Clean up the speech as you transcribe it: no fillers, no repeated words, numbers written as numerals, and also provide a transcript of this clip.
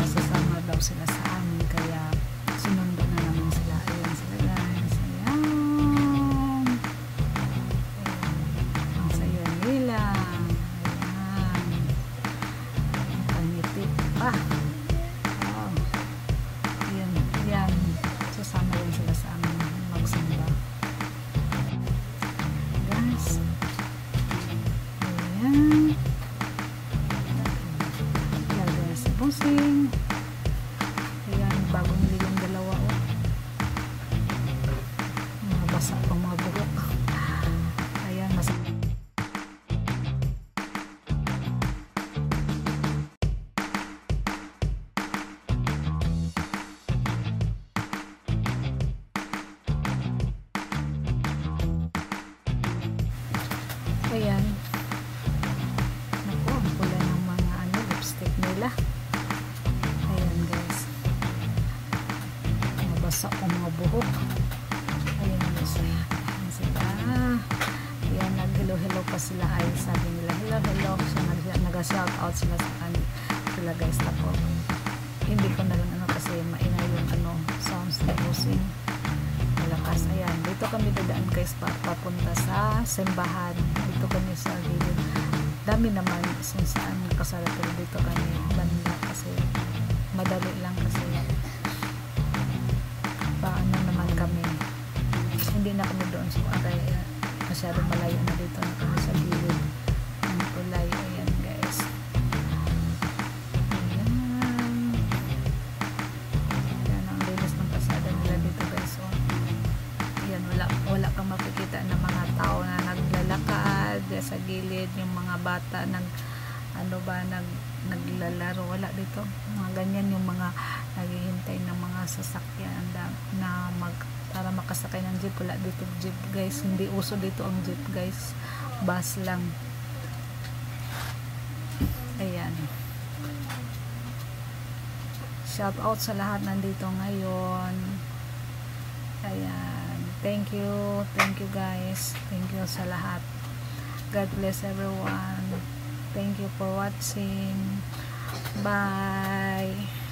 sasama daw sila sa amin, kaya sinundo na namin sila. Ayan sila guys, ayan, ang saya nila, ayan, ang pangiti pa. Wow. Yan, sasama rin sila sa amin magsimba guys. Ayan, lagyan na sa busing. Ayan, bagong ligang dalawa, oh. Mga basa pang mga buhok. Ayan, ayan, naku, ang pula ng mga lipstick nila. Ayan guys, nabasa ang mga buhok. Ayan guys, ayan sila. Ayan, nag-hello pa sila. Ay, sabi nila hello. So, nag-shout out sila sa kanila guys. Ako, hindi ko na lang kasi maingay yung sounds na busing malakas. Ayan, dito kami dadaan guys papunta sa simbahan. Dito kami sa gilid, dami naman saan kasara, pero dito kami banda kasi madali lang, kasi paano naman kami, hindi na kami doon sa kaya masyadong malayo na, dito na kami sa gilid ng tulay. Ayan guys, ayan ang linis ng pasada nila dito guys. So, ayan, wala kang makikita ng mga tao na naglalakad sa gilid, yung mga bata naglalaro, wala dito. Mga ganyan yung mga naghihintay ng mga sasakyan para makasakay ng jeep. Wala dito jeep guys, hindi uso dito ang jeep guys, bus lang. Ayan, shout out sa lahat nandito ngayon. Ayan, thank you guys, thank you sa lahat. God bless everyone. Thank you for watching. Bye.